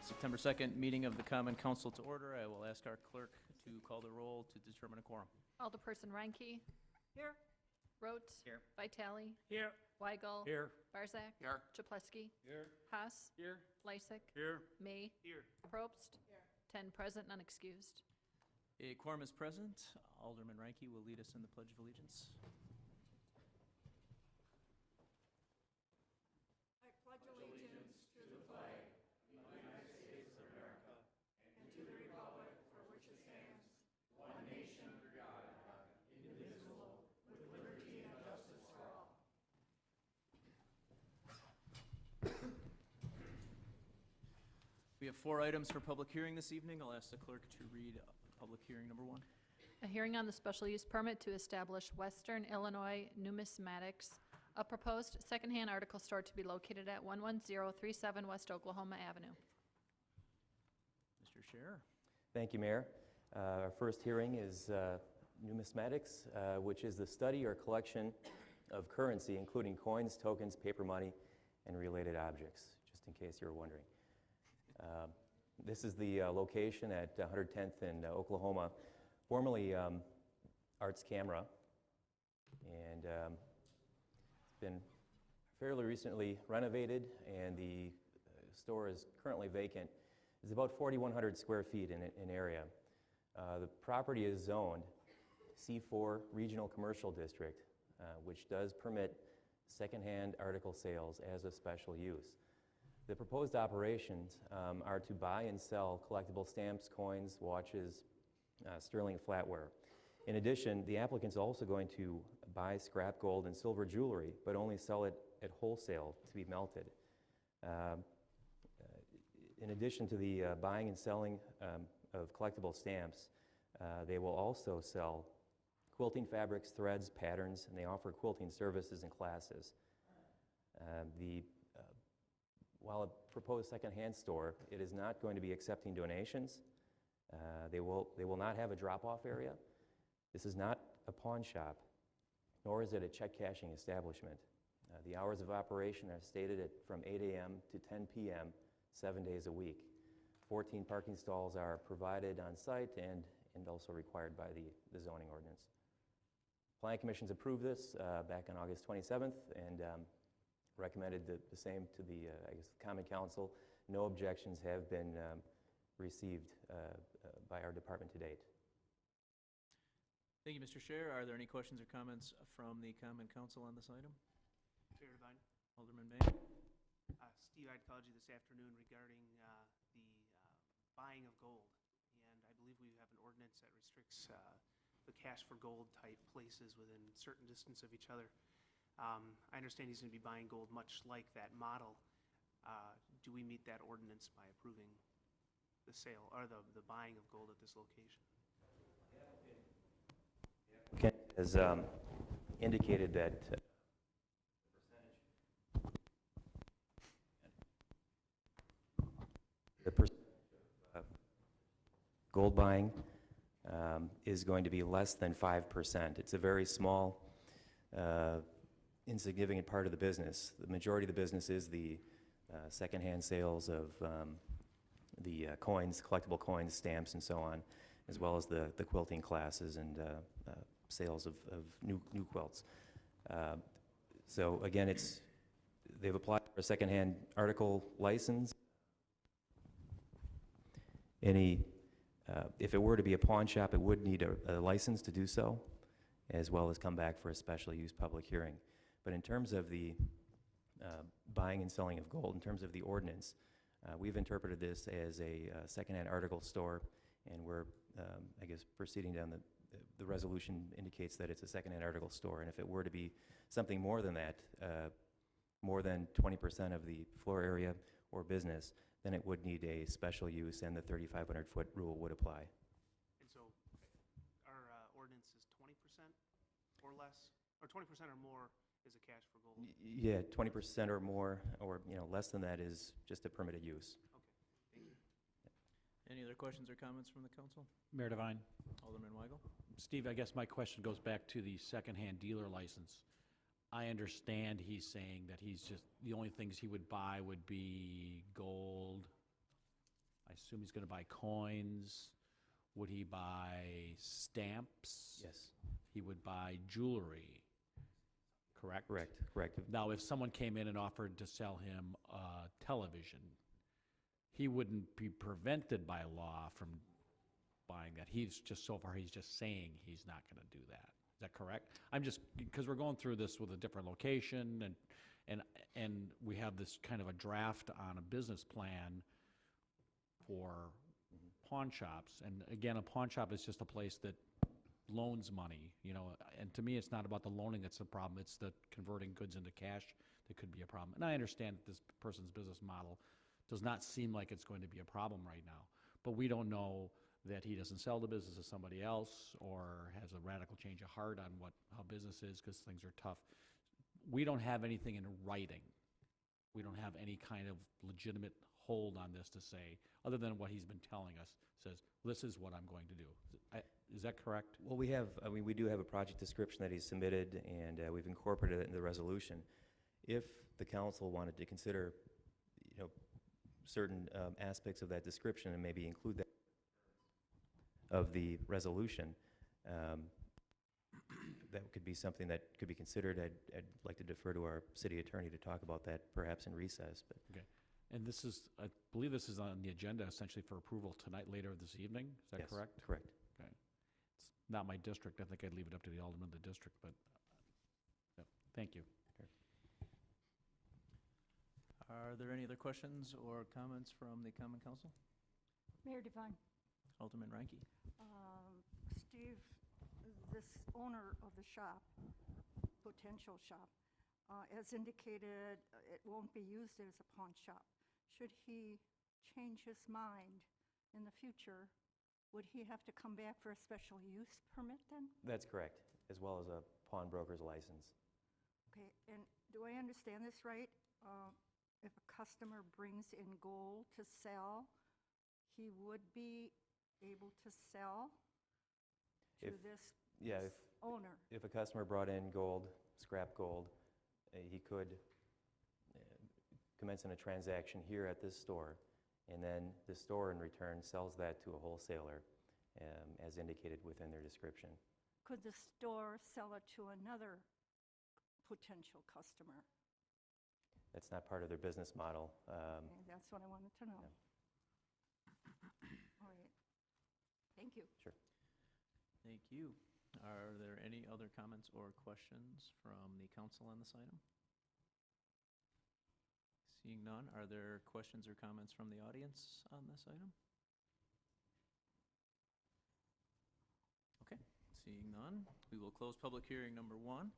September 2nd meeting of the Common Council to order. I will ask our clerk to call the roll to determine a quorum. Alderperson Reinke. Here. Rote. Here. Vitale. Here. Weigel. Here. Barzak. Here. Chapletsky. Here. Haas. Here. Lysick. Here. May. Here. Probst. 10 present, none excused. A quorum is present. Alderman Reinke will lead us in the Pledge of Allegiance. I pledge allegiance to the flag of the United States of America and to the republic for which it stands, one nation under God, indivisible, with liberty and justice for all. We have 4 items for public hearing this evening. I'll ask the clerk to read public hearing number 1. A hearing on the special use permit to establish Western Illinois Numismatics, a proposed secondhand article store to be located at 11037 West Oklahoma Avenue. Mr. Scherer. Thank you, Mayor. Our first hearing is numismatics, which is the study or collection of currency, including coins, tokens, paper money, and related objects, just in case you were wondering. This is the location at 110th in Oklahoma, formerly Arts Camera, and it's been fairly recently renovated, and the store is currently vacant. It's about 4,100 square feet in area. The property is zoned C4 Regional Commercial District, which does permit secondhand article sales as a special use. The proposed operations are to buy and sell collectible stamps, coins, watches, sterling flatware. In addition, the applicant's also going to buy scrap gold and silver jewelry, but only sell it at wholesale to be melted. In addition to the buying and selling of collectible stamps, they will also sell quilting fabrics, threads, patterns, and they offer quilting services and classes. While a proposed second-hand store, it is not going to be accepting donations. They will not have a drop-off area. This is not a pawn shop, nor is it a check cashing establishment. The hours of operation are stated at from 8 a.m. to 10 p.m., 7 days a week. 14 parking stalls are provided on site and also required by the zoning ordinance. Planning Commission's approved this back on August 27th and recommended the same to the Common Council. No objections have been received by our department to date. Thank you, Mr. Scherer. Are there any questions or comments from the Common Council on this item? Chair Devine. Alderman May. Steve, I'd called you this afternoon regarding the buying of gold, and I believe we have an ordinance that restricts the cash for gold type places within a certain distance of each other. I understand he's going to be buying gold much like that model. Do we meet that ordinance by approving the sale or the buying of gold at this location? Ken has indicated that the percentage of gold buying is going to be less than 5%. It's a very small, insignificant part of the business. The majority of the business is the secondhand sales of the coins, collectible coins, stamps, and so on, as well as the quilting classes and sales of new quilts. So again, they've applied for a secondhand article license. If it were to be a pawn shop, it would need a license to do so, as well as come back for a special use public hearing. But in terms of the buying and selling of gold, in terms of the ordinance, we've interpreted this as a secondhand article store, and we're, I guess, proceeding down the resolution indicates that it's a secondhand article store, and if it were to be something more than that, more than 20% of the floor area or business, then it would need a special use, and the 3,500-foot rule would apply. And so our ordinance is 20% or less, or 20% or more is a cash for gold? Yeah, 20% or more, or less than that is just a permitted use. Okay, thank you. Any other questions or comments from the council? Mayor Devine. Alderman Weigel. Steve, I guess my question goes back to the secondhand dealer license. I understand he's saying that the only things he would buy would be gold, I assume he's going to buy coins. Would he buy stamps? Yes. He would buy jewelry, correct? Correct. Now, if someone came in and offered to sell him a television, he wouldn't be prevented by law from buying that. He's just, so far, he's just saying he's not going to do that. Is that correct? I'm just, because we're going through this with a different location, and we have this kind of a draft on a business plan for pawn shops. And again, a pawn shop is just a place that loans money, you know, and to me, it's not about the loaning that's the problem, it's the converting goods into cash that could be a problem. And I understand that this person's business model does not seem like it's going to be a problem right now, but we don't know that he doesn't sell the business to somebody else or has a radical change of heart on how business is because things are tough. We don't have anything in writing. We don't have any kind of legitimate hold on this to say, other than what he's been telling us, says, this is what I'm going to do. Is that correct? Well, we do have a project description that he submitted, and we've incorporated it in the resolution. If the council wanted to consider, you know, certain aspects of that description and maybe include that of the resolution, that could be something that could be considered. I'd like to defer to our city attorney to talk about that perhaps in recess. But Okay. And this is, I believe this is on the agenda essentially for approval tonight, later this evening. Is that yes, correct? Correct. Okay. It's not my district. I think I'd leave it up to the alderman of the district, but, yeah, thank you. Are there any other questions or comments from the Common Council? Mayor Devine. Alderman Reinke. Steve, this owner of the shop, potential shop, as indicated, it won't be used as a pawn shop. Should he change his mind in the future, would he have to come back for a special use permit then? That's correct, as well as a pawnbroker's license. Okay, and do I understand this right? If a customer brings in gold to sell, he would be able to sell to this owner? If a customer brought in gold, scrap gold, he could commence in a transaction here at this store, and then the store in return sells that to a wholesaler, as indicated within their description. Could the store sell it to another potential customer? That's not part of their business model. Okay, that's what I wanted to know. All right. Thank you. Sure. Thank you. Are there any other comments or questions from the council on this item? Seeing none, are there questions or comments from the audience on this item? Okay, seeing none, we will close public hearing number 1.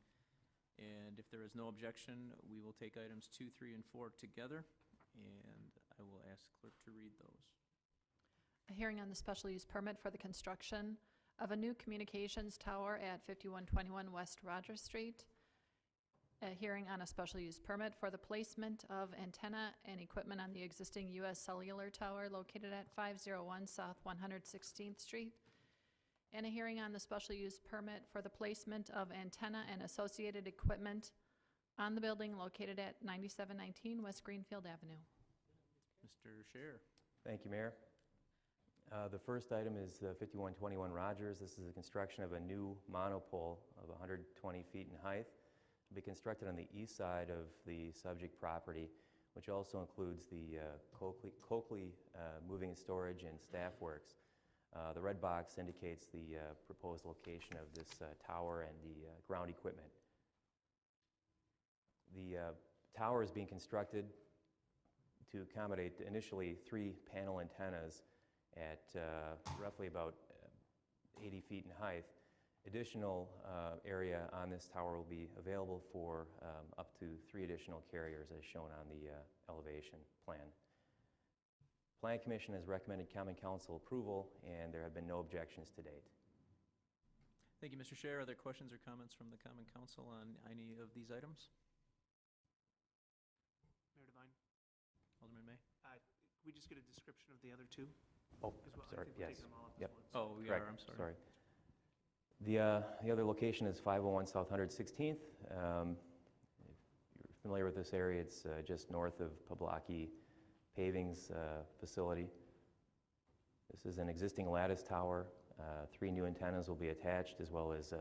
And if there is no objection, we will take items 2, 3, and 4 together, and I will ask clerk to read those. A hearing on the special use permit for the construction of a new communications tower at 5121 West Rogers Street. A hearing on a special use permit for the placement of antenna and equipment on the existing U.S. Cellular Tower located at 501 South 116th Street. And a hearing on the special use permit for the placement of antenna and associated equipment on the building located at 9719 West Greenfield Avenue. Mr. Scher. Thank you, Mayor. The first item is 5121 Rogers. This is the construction of a new monopole of 120 feet in height. It'll be constructed on the east side of the subject property, which also includes the Coakley moving and storage and staff works. The red box indicates the proposed location of this tower and the ground equipment. The tower is being constructed to accommodate initially 3 panel antennas at roughly about 80 feet in height. Additional area on this tower will be available for up to 3 additional carriers as shown on the elevation plan. Plan Commission has recommended Common Council approval, and there have been no objections to date. Thank you, Mr. Scher. Are there questions or comments from the Common Council on any of these items? Mayor Devine, Alderman May? could we just get a description of the other two? Oh, As well, sorry, I think we're yes. taking them all up Yep. at once. Oh, we Correct. are, I'm sorry. The other location is 501 South 116th. If you're familiar with this area, it's just north of Poblaki Paving's facility. This is an existing lattice tower. 3 new antennas will be attached, as well as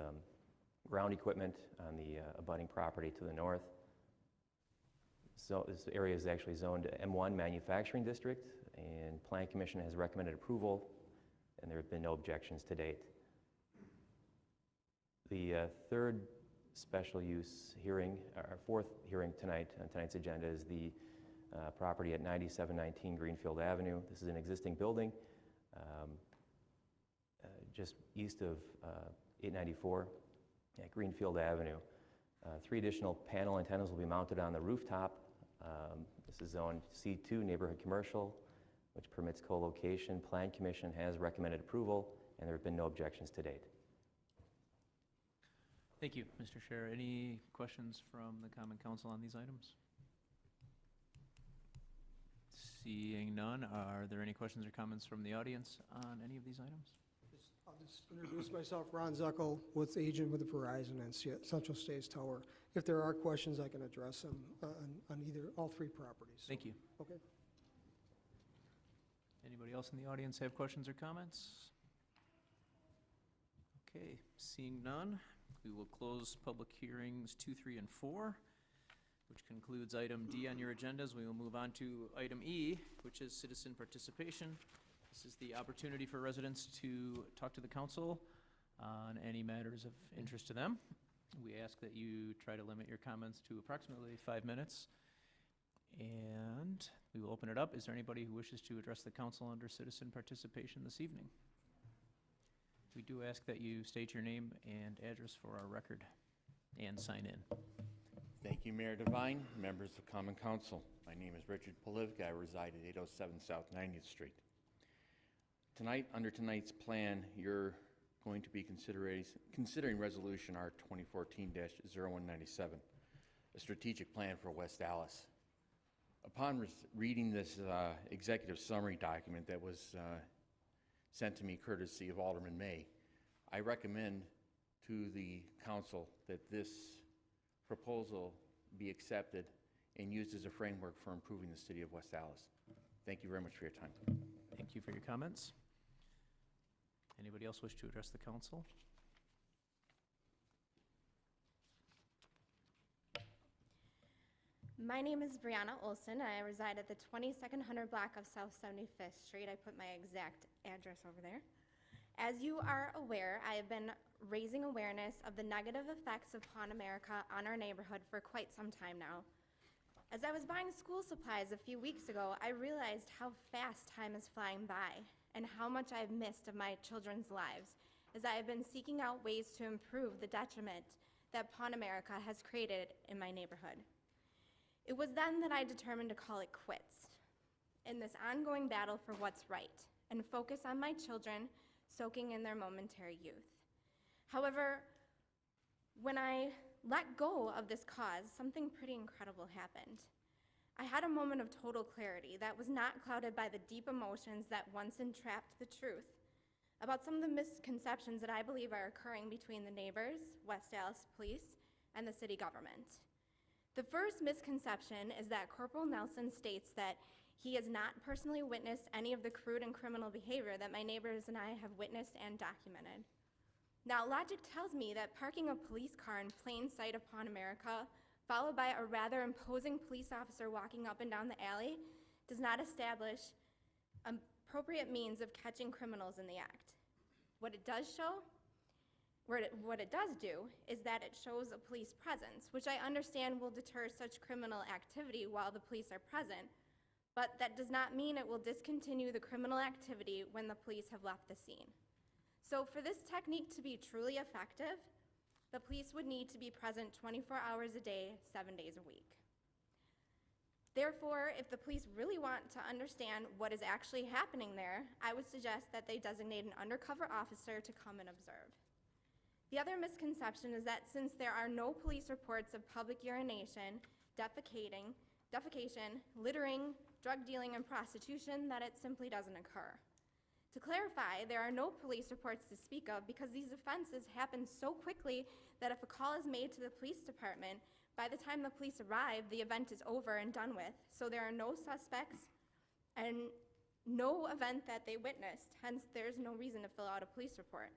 ground equipment on the abutting property to the north. So this area is actually zoned M1 Manufacturing District, and Plan Commission has recommended approval, and there have been no objections to date. The third special use hearing, our fourth hearing tonight on tonight's agenda, is the property at 9719 Greenfield Avenue. This is an existing building just east of 894 at Greenfield Avenue. 3 additional panel antennas will be mounted on the rooftop. This is zoned C2 Neighborhood Commercial, which permits co-location. Plan Commission has recommended approval, and there have been no objections to date. Thank you, Mr. Chair. Any questions from the Common Council on these items? Seeing none, are there any questions or comments from the audience on any of these items? I'll just introduce myself, Ron Zuckel, with agent with the Verizon and Central States Tower. If there are questions, I can address them on all 3 properties. Thank you. Okay. Anybody else in the audience have questions or comments? Okay, seeing none, we will close public hearings 2, 3, and 4, which concludes item D on your agendas. We will move on to item E, which is citizen participation. This is the opportunity for residents to talk to the council on any matters of interest to them. We ask that you try to limit your comments to approximately 5 minutes. And we will open it up. Is there anybody who wishes to address the council under citizen participation this evening? We do ask that you state your name and address for our record and sign in. Thank you, Mayor Devine, members of Common Council. My name is Richard Polivka. I reside at 807 South 90th Street. Tonight, under tonight's plan, you're going to be considering Resolution R 2014-0197, a strategic plan for West Dallas. Upon reading this executive summary document that was sent to me courtesy of Alderman May, I recommend to the council that this proposal be accepted and used as a framework for improving the city of West Dallas. Thank you very much for your time. Thank you for your comments. Anybody else wish to address the council? My name is Brianna Olson, and I reside at the 2200 block of South 75th Street. I put my exact address over there. As you are aware, I have been raising awareness of the negative effects of Pawn America on our neighborhood for quite some time now. As I was buying school supplies a few weeks ago, I realized how fast time is flying by and how much I've missed of my children's lives as I have been seeking out ways to improve the detriment that Pawn America has created in my neighborhood. It was then that I determined to call it quits in this ongoing battle for what's right and focus on my children soaking in their momentary youth. However, when I let go of this cause, something pretty incredible happened. I had a moment of total clarity that was not clouded by the deep emotions that once entrapped the truth about some of the misconceptions that I believe are occurring between the neighbors, West Dallas Police, and the city government. The first misconception is that Corporal Nelson states that he has not personally witnessed any of the crude and criminal behavior that my neighbors and I have witnessed and documented. Now, logic tells me that parking a police car in plain sight of Pawn America, followed by a rather imposing police officer walking up and down the alley, does not establish appropriate means of catching criminals in the act. What it does do is that it shows a police presence, which I understand will deter such criminal activity while the police are present, but that does not mean it will discontinue the criminal activity when the police have left the scene. So for this technique to be truly effective, the police would need to be present 24 hours a day, 7 days a week. Therefore, if the police really want to understand what is actually happening there, I would suggest that they designate an undercover officer to come and observe. The other misconception is that since there are no police reports of public urination, defecation, littering, drug dealing, and prostitution, that it simply doesn't occur. To clarify, there are no police reports to speak of because these offenses happen so quickly that if a call is made to the police department, by the time the police arrive, the event is over and done with. So there are no suspects, and no event that they witnessed, hence there's no reason to fill out a police report.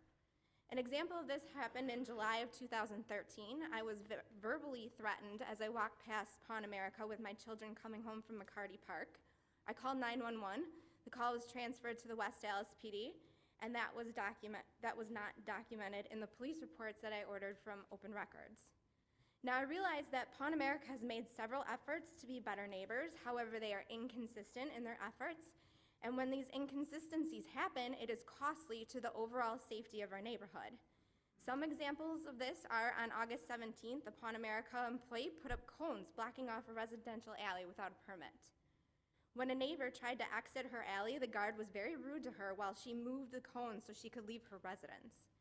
An example of this happened in July of 2013. I was verbally threatened as I walked past Pawn America with my children coming home from McCarty Park. I called 911. The call was transferred to the West Dallas PD, and that was not documented in the police reports that I ordered from Open Records. Now I realize that Pawn America has made several efforts to be better neighbors. However, they are inconsistent in their efforts. And when these inconsistencies happen, it is costly to the overall safety of our neighborhood. Some examples of this are on August 17th, a Pawn America employee put up cones blocking off a residential alley without a permit. When a neighbor tried to exit her alley, the guard was very rude to her while she moved the cones so she could leave her residence.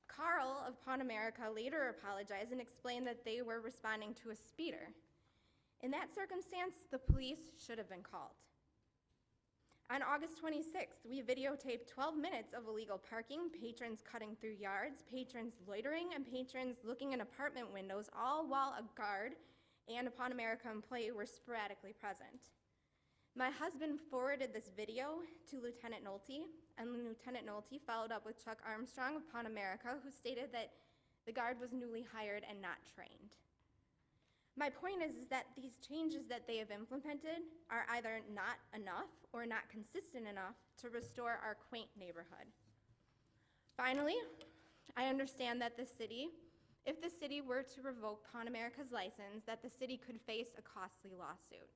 Carl of Pawn America later apologized and explained that they were responding to a speeder. In that circumstance, the police should have been called. On August 26th, we videotaped 12 minutes of illegal parking, patrons cutting through yards, patrons loitering, and patrons looking in apartment windows, all while a guard and a Pawn America employee were sporadically present. My husband forwarded this video to Lieutenant Nolte, and Lieutenant Nolte followed up with Chuck Armstrong of Pawn America, who stated that the guard was newly hired and not trained. My point is that these changes that they have implemented are either not enough or not consistent enough to restore our quaint neighborhood. Finally, I understand that if the city were to revoke Pawn America's license, that the city could face a costly lawsuit.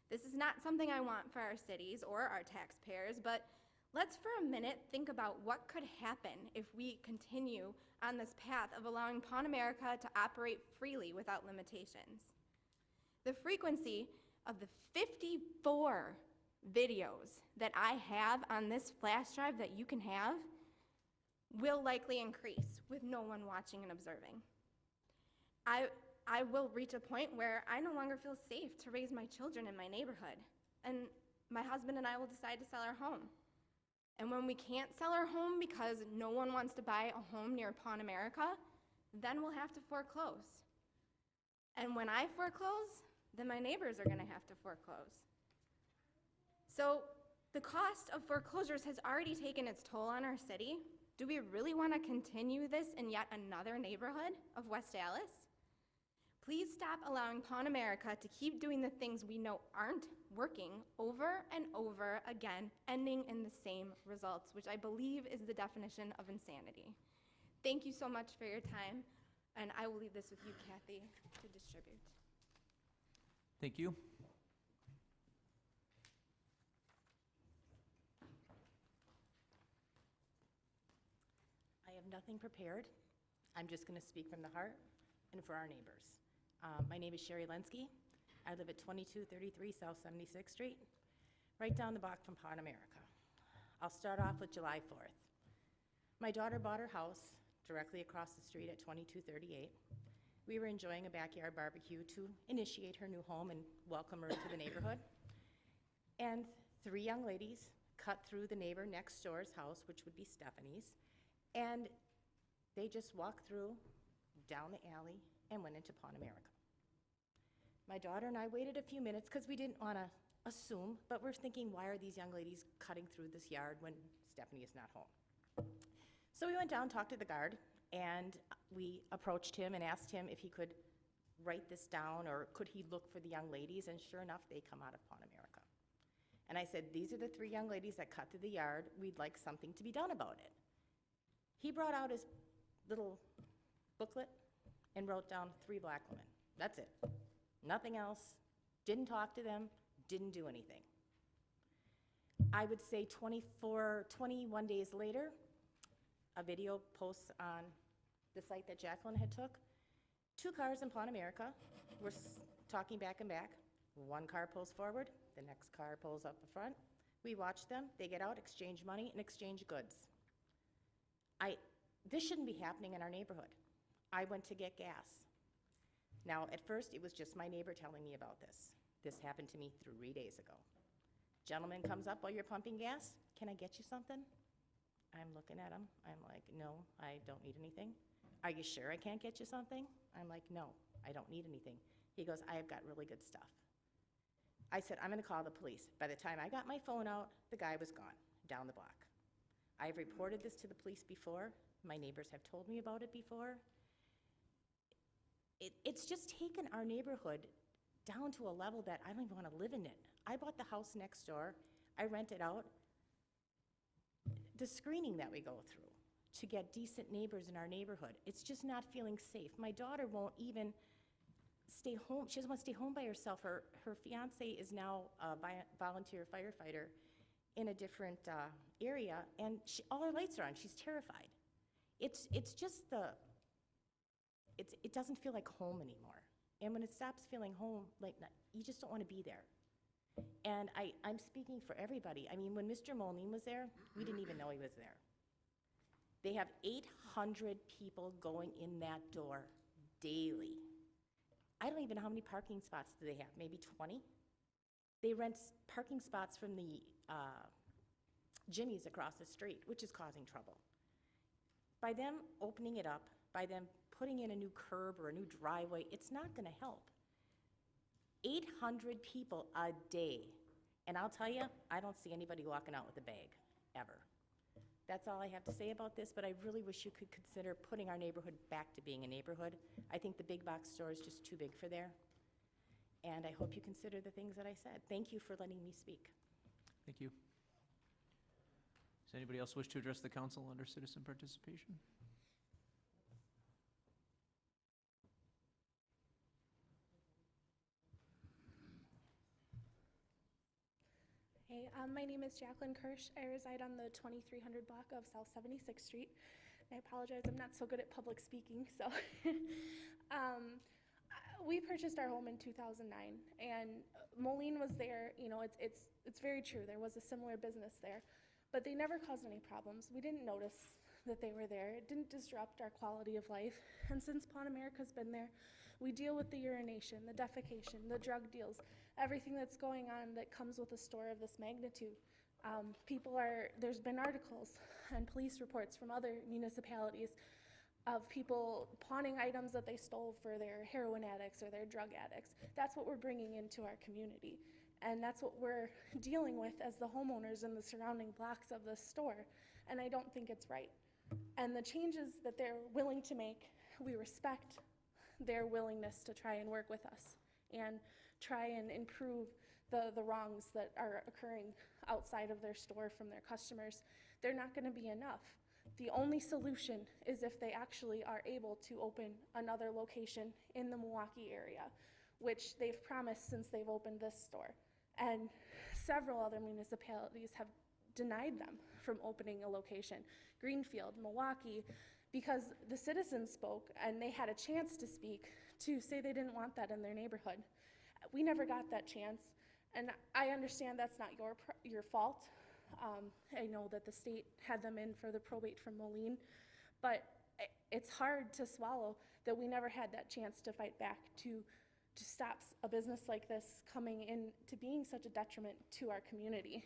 This is not something I want for our cities or our taxpayers, but let's for a minute think about what could happen if we continue on this path of allowing Pawn America to operate freely without limitations. The frequency of the 54 videos that I have on this flash drive that you can have will likely increase with no one watching and observing. I will reach a point where I no longer feel safe to raise my children in my neighborhood, and my husband and I will decide to sell our home. And when we can't sell our home because no one wants to buy a home near Pawn America, then we'll have to foreclose. And when I foreclose, then my neighbors are gonna have to foreclose. So the cost of foreclosures has already taken its toll on our city. Do we really wanna continue this in yet another neighborhood of West Dallas? Please stop allowing Pawn America to keep doing the things we know aren't working over and over again, ending in the same results, which I believe is the definition of insanity. Thank you so much for your time, and I will leave this with you, Kathy, to distribute. Thank you. I have nothing prepared. I'm just going to speak from the heart and for our neighbors. My name is Sherry Lenski. I live at 2233 South 76th Street, right down the block from Pawn America. I'll start off with July 4th. My daughter bought her house directly across the street at 2238. We were enjoying a backyard barbecue to initiate her new home and welcome her to the neighborhood. And 3 young ladies cut through the neighbor next door's house, which would be Stephanie's, and they just walked through down the alley and went into Pawn America. My daughter and I waited a few minutes because we didn't want to assume, but we're thinking, why are these young ladies cutting through this yard when Stephanie is not home? So we went down, talked to the guard, and we approached him and asked him if he could write this down or could he look for the young ladies, and sure enough, they come out of Pawn America. And I said, these are the 3 young ladies that cut through the yard. We'd like something to be done about it. He brought out his little booklet and wrote down 3 black women. That's it. Nothing else. Didn't talk to them, didn't do anything. I would say 21 days later, a video posts on the site that Jacqueline had took. 2 cars in Pawn America were talking back and back. 1 car pulls forward, the next car pulls up the front. We watch them, they get out, exchange money, and exchange goods. This shouldn't be happening in our neighborhood. I went to get gas. Now, at first, it was just my neighbor telling me about this. This happened to me 3 days ago. Gentleman comes up while you're pumping gas. Can I get you something? I'm looking at him. I'm like, no, I don't need anything. Are you sure I can't get you something? I'm like, no, I don't need anything. He goes, I have got really good stuff. I said, I'm going to call the police. By the time I got my phone out, the guy was gone, down the block. I've reported this to the police before. My neighbors have told me about it before. It's just taken our neighborhood down to a level that I don't even want to live in it. I bought the house next door. I rent it out. The screening that we go through to get decent neighbors in our neighborhood, it's just not feeling safe. My daughter won't even stay home. She doesn't want to stay home by herself. Her fiance is now a volunteer firefighter in a different area, and all her lights are on. She's terrified. It's just it doesn't feel like home anymore. And when it stops feeling home, like, you just don't want to be there. And I'm speaking for everybody. I mean, when Mr. Moline was there, we didn't even know he was there. They have 800 people going in that door daily. I don't even know how many parking spots do they have, maybe 20? They rent parking spots from the Jimmy's across the street, which is causing trouble. By them opening it up, by them putting in a new curb or a new driveway, it's not going to help. 800 people a day. And I'll tell you, I don't see anybody walking out with a bag, ever. That's all I have to say about this, but I really wish you could consider putting our neighborhood back to being a neighborhood. I think the big box store is just too big for there. And I hope you consider the things that I said. Thank you for letting me speak. Thank you. Does anybody else wish to address the council under citizen participation? Hey, my name is Jacqueline Kirsch. I reside on the 2300 block of South 76th Street. I apologize, I'm not so good at public speaking, so. We purchased our home in 2009, and Moline was there. You know, it's very true. There was a similar business there, but they never caused any problems. We didn't notice that they were there. It didn't disrupt our quality of life. And since Pawn America's been there, we deal with the urination, the defecation, the drug deals, everything that's going on that comes with a store of this magnitude. There's been articles and police reports from other municipalities of people pawning items that they stole for their heroin addicts or their drug addicts. That's what we're bringing into our community. And that's what we're dealing with as the homeowners in the surrounding blocks of this store. And I don't think it's right. And the changes that they're willing to make, we respect their willingness to try and work with us and try and improve the wrongs that are occurring outside of their store from their customers. They're not going to be enough. The only solution is if they actually are able to open another location in the Milwaukee area, which they've promised since they've opened this store. And several other municipalities have denied them from opening a location. Greenfield, Milwaukee, because the citizens spoke and they had a chance to speak to say they didn't want that in their neighborhood. We never got that chance, and I understand that's not your fault. I know that the state had them in for the probate from Moline, but it's hard to swallow that we never had that chance to fight back to stop a business like this coming in to being such a detriment to our community.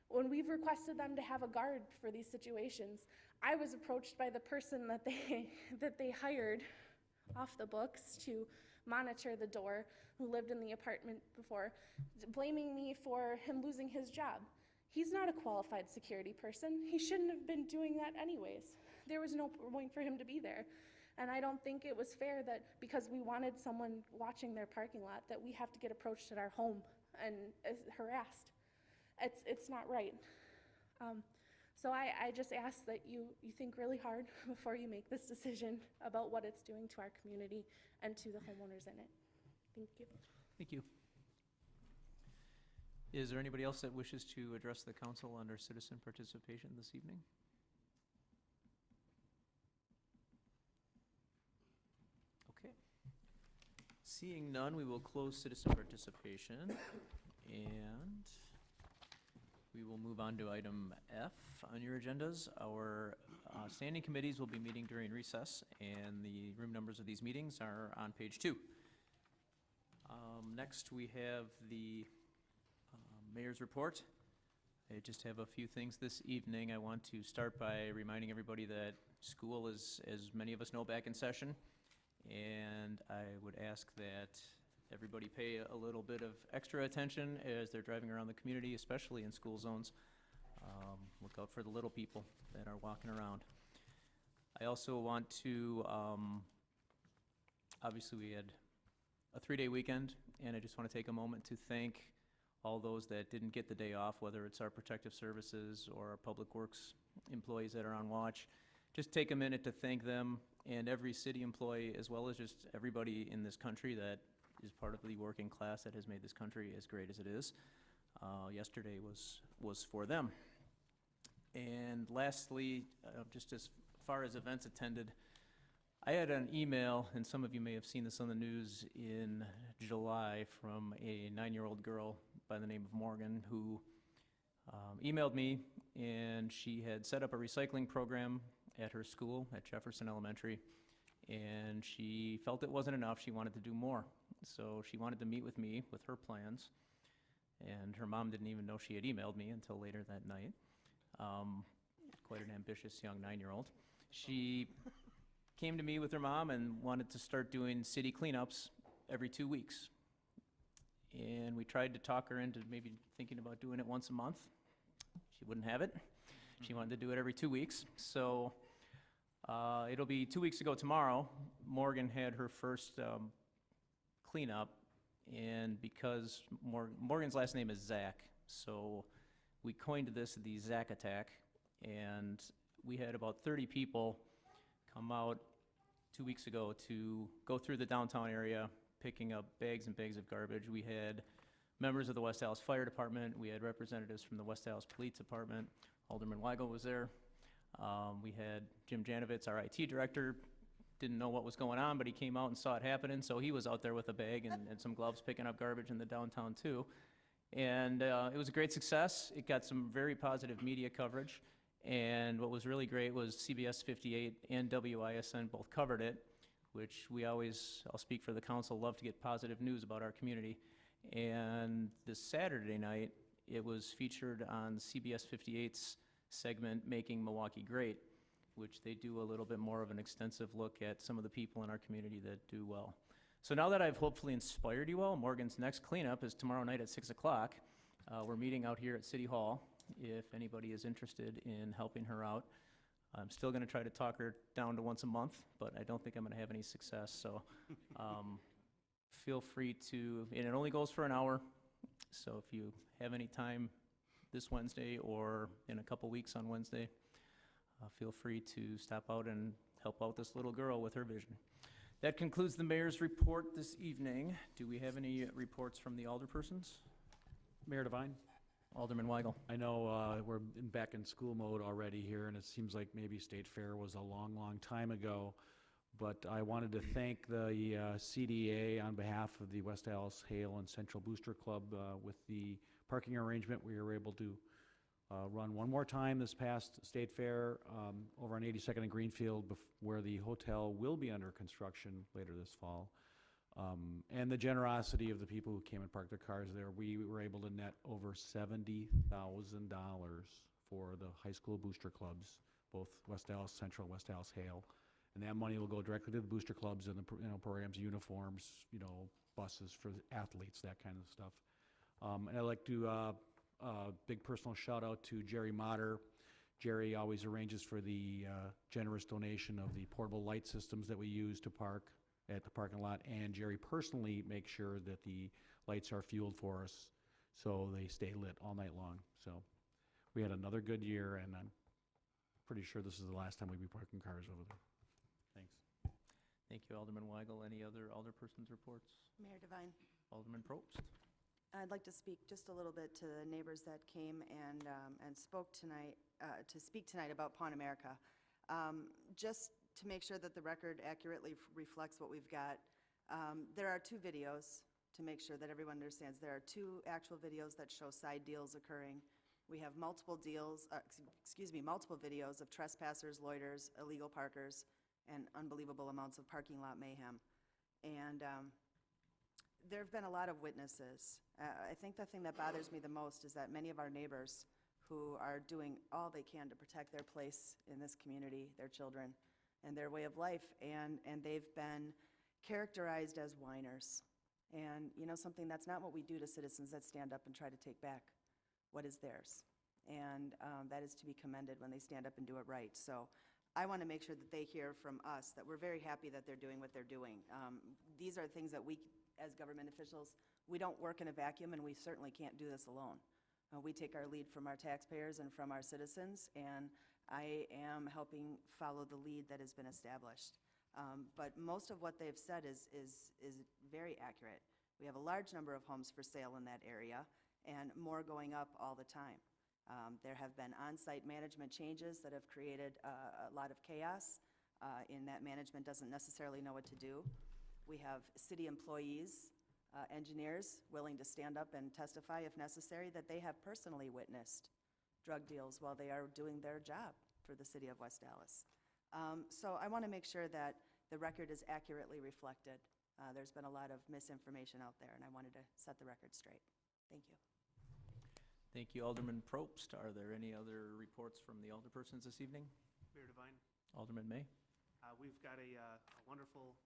When we've requested them to have a guard for these situations, I was approached by the person that they hired off the books to monitor the door, who lived in the apartment before, blaming me for him losing his job. He's not a qualified security person. He shouldn't have been doing that anyways. There was no point for him to be there. And I don't think it was fair that because we wanted someone watching their parking lot that we have to get approached at our home and harassed. It's not right. So I just ask that you think really hard before you make this decision about what it's doing to our community and to the homeowners in it. Thank you. Thank you. Is there anybody else that wishes to address the council under citizen participation this evening? Okay. Seeing none, we will close citizen participation and we will move on to item F on your agendas. Our standing committees will be meeting during recess, and the room numbers of these meetings are on page 2. Next, we have the mayor's report. I just have a few things this evening. I want to start by reminding everybody that school is, as many of us know, back in session, and I would ask that everybody pay a little bit of extra attention as they're driving around the community, especially in school zones. Look out for the little people that are walking around. I also want to, obviously we had a 3-day weekend, and I just want to take a moment to thank all those that didn't get the day off, whether it's our protective services or our public works employees that are on watch. Just take a minute to thank them and every city employee, as well as just everybody in this country that is part of the working class that has made this country as great as it is. Yesterday was for them. And lastly, just as far as events attended, I had an email, and some of you may have seen this on the news in July, from a 9-year-old girl by the name of Morgan who emailed me, and she had set up a recycling program at her school at Jefferson Elementary, and she felt it wasn't enough. She wanted to do more. So she wanted to meet with me with her plans, and her mom didn't even know she had emailed me until later that night. Quite an ambitious young 9-year-old. She came to me with her mom and wanted to start doing city cleanups every 2 weeks. And we tried to talk her into maybe thinking about doing it once a month. She wouldn't have it. She wanted to do it every 2 weeks. So it'll be 2 weeks ago tomorrow. Morgan had her first cleanup, and because Morgan's last name is Zach, so we coined this the Zach Attack, and we had about 30 people come out 2 weeks ago to go through the downtown area, picking up bags and bags of garbage. We had members of the West Dallas Fire Department. We had representatives from the West Dallas Police Department. Alderman Weigel was there. We had Jim Janovitz, our IT director. Didn't know what was going on, but he came out and saw it happening, so he was out there with a bag and some gloves picking up garbage in the downtown too. And it was a great success. It got some very positive media coverage. And what was really great was CBS 58 and WISN both covered it, which we always, I'll speak for the council, love to get positive news about our community. And this Saturday night, it was featured on CBS 58's segment, Making Milwaukee Great, which they do a little bit more of an extensive look at some of the people in our community that do well. So now that I've hopefully inspired you all, Morgan's next cleanup is tomorrow night at 6 o'clock. We're meeting out here at City Hall if anybody is interested in helping her out. I'm still going to try to talk her down to once a month, but I don't think I'm going to have any success. So feel free to, and it only goes for an hour. So if you have any time this Wednesday or in a couple weeks on Wednesday, feel free to stop out and help out this little girl with her vision. That concludes the mayor's report this evening. Do we have any reports from the alderpersons? Mayor Devine? Alderman Weigel. I know we're back in school mode already here, and it seems like maybe State Fair was a long, long time ago. But I wanted to thank the CDA on behalf of the West Dallas Hale and Central Booster Club with the parking arrangement. We were able to run one more time this past State Fair over on 82nd and Greenfield, where the hotel will be under construction later this fall. And the generosity of the people who came and parked their cars there, we were able to net over $70,000 for the high school booster clubs, both West Dallas Central, West Dallas Hale. And that money will go directly to the booster clubs and the programs, uniforms, buses for athletes, that kind of stuff. And I'd like to big personal shout out to Jerry Motter. Jerry always arranges for the generous donation of the portable light systems that we use to park at the parking lot, and Jerry personally makes sure that the lights are fueled for us so they stay lit all night long. So we had another good year, and I'm pretty sure this is the last time we'll be parking cars over there. Thanks. Thank you, Alderman Weigel. Any other alderpersons' reports? Mayor Devine, Alderman Probst. I'd like to speak just a little bit to the neighbors that came and spoke tonight, to speak tonight about Pawn America. Just to make sure that the record accurately reflects what we've got, there are 2 videos to make sure that everyone understands. There are 2 actual videos that show side deals occurring. We have multiple deals, multiple videos of trespassers, loiters, illegal parkers, and unbelievable amounts of parking lot mayhem. And there have been a lot of witnesses. I think the thing that bothers me the most is that many of our neighbors who are doing all they can to protect their place in this community, their children, and their way of life, and they've been characterized as whiners. And, you know, something, that's not what we do to citizens that stand up and try to take back what is theirs. And that is to be commended when they stand up and do it right. So I want to make sure that they hear from us that we're very happy that they're doing what they're doing. These are things that we, as government officials, we don't work in a vacuum, and we certainly can't do this alone. We take our lead from our taxpayers and from our citizens, and I am helping follow the lead that has been established. But most of what they've said is very accurate. We have a large number of homes for sale in that area, and more going up all the time. There have been on-site management changes that have created a lot of chaos in that management doesn't necessarily know what to do. We have city employees, engineers willing to stand up and testify if necessary that they have personally witnessed drug deals while they are doing their job for the city of West Dallas. So I want to make sure that the record is accurately reflected. There's been a lot of misinformation out there, and I wanted to set the record straight. Thank you. Thank you, Alderman Probst. Are there any other reports from the alderpersons this evening? Mayor Devine, Alderman May? we've got a wonderful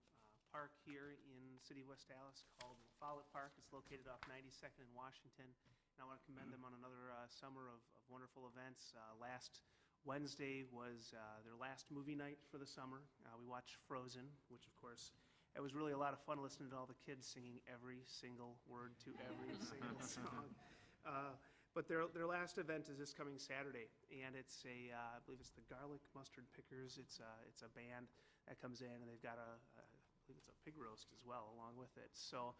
park here in the city of West Dallas called Follett Park. It's located off 92nd in Washington. And I want to commend them on another summer of wonderful events. Last Wednesday was their last movie night for the summer. We watched Frozen, which of course, it was really a lot of fun listening to all the kids singing every single word to every single song. But their last event is this coming Saturday, and it's I believe it's the Garlic Mustard Pickers. It's a band that comes in, and they've got I believe it's a pig roast as well along with it. So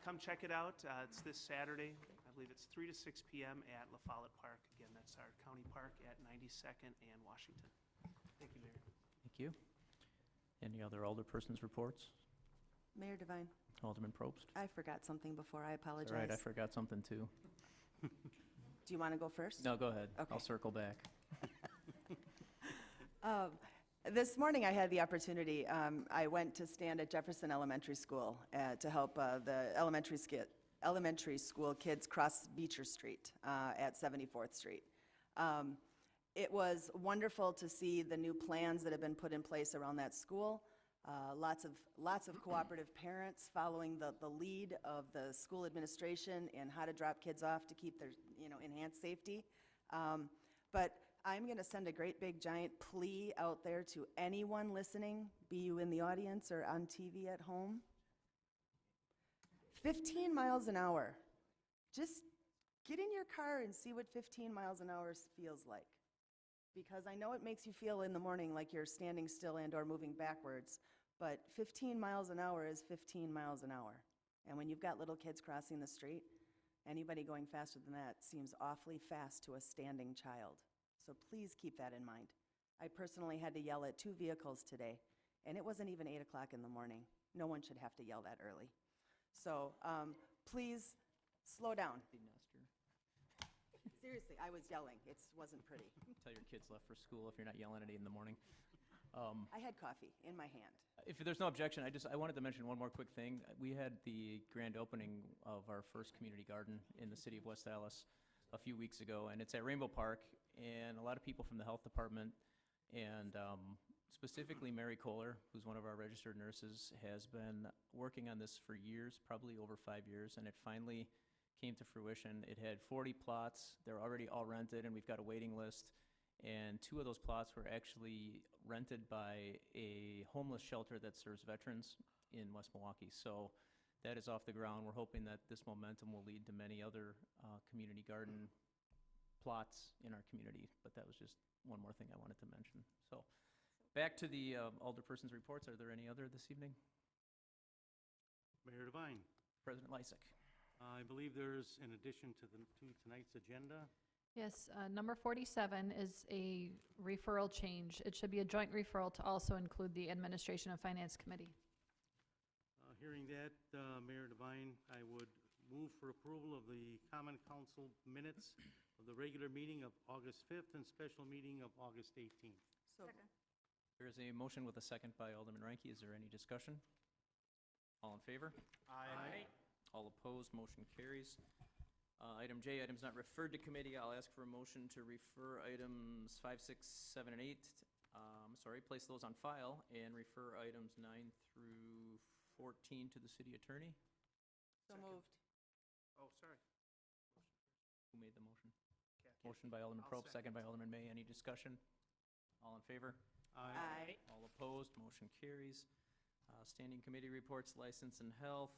come check it out. It's this Saturday. I believe it's 3 to 6 p.m. at La Follette Park. Again, that's our county park at 92nd and Washington. Thank you, Mayor. Thank you. Any other alderpersons' reports? Mayor Devine, Alderman Probst? I forgot something before. I apologize. All right, I forgot something too. Do you want to go first? No, go ahead. Okay. I'll circle back. This morning I had the opportunity, I went to stand at Jefferson Elementary School to help the elementary school kids cross Beecher Street at 74th Street. It was wonderful to see the new plans that have been put in place around that school. Lots of cooperative parents following the lead of the school administration in how to drop kids off to keep their, enhanced safety. But I'm going to send a great big giant plea out there to anyone listening, be you in the audience or on TV at home. 15 miles an hour. Just get in your car and see what 15 miles an hour feels like. Because I know it makes you feel in the morning like you're standing still and or moving backwards, but 15 miles an hour is 15 miles an hour. And when you've got little kids crossing the street, anybody going faster than that seems awfully fast to a standing child. So please keep that in mind. I personally had to yell at 2 vehicles today, and it wasn't even 8 o'clock in the morning. No one should have to yell that early. So please slow down. Seriously, I was yelling. It wasn't pretty. Tell your kids left for school if you're not yelling at 8 in the morning. I had coffee in my hand. If there's no objection, I wanted to mention one more quick thing. We had the grand opening of our first community garden in the city of West Dallas a few weeks ago, and it's at Rainbow Park, and a lot of people from the health department, and specifically Mary Kohler, who's one of our registered nurses, has been working on this for years, probably over 5 years, and it finally came to fruition. It had 40 plots. They're already all rented, and we've got a waiting list. And 2 of those plots were actually rented by a homeless shelter that serves veterans in West Milwaukee. So that is off the ground. We're hoping that this momentum will lead to many other community garden plots in our community. But that was just one more thing I wanted to mention. So back to the alderperson's reports. Are there any other this evening? Mayor Devine, President Lysick. I believe there's an addition to tonight's agenda. Yes, number 47 is a referral change. It should be a joint referral to also include the Administration and Finance Committee. Hearing that, Mayor Devine, I would move for approval of the Common Council minutes of the regular meeting of August 5th and special meeting of August 18th. Second. There is a motion with a second by Alderman Reinke. Is there any discussion? All in favor? Aye. All opposed, motion carries. Item J, items not referred to committee. I'll ask for a motion to refer items 5, 6, 7, and 8. Place those on file and refer items 9 through 14 to the city attorney. So Second. moved. Oh, sorry. Who made the motion? Kathy. Motion by Alderman I'll Probst, second second. by Alderman May. Any discussion? All in favor? Aye. All opposed? Motion carries. Standing committee reports, license and health.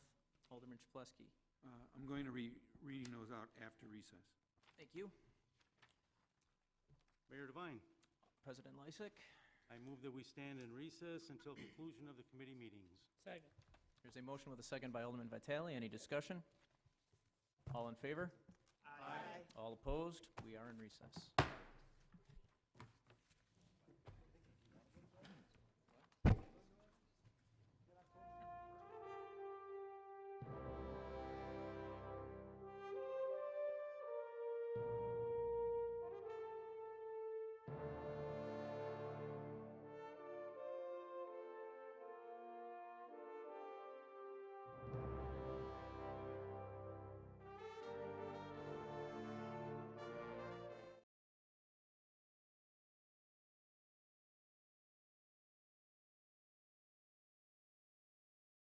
Alderman Chaplesky. I'm going to be reading those out after recess. Thank you. Mayor Devine, President Lysick. I move that we stand in recess until conclusion of the committee meetings. Second. There's a motion with a second by Alderman Vitale. Any discussion? All in favor? Aye. All opposed? We are in recess.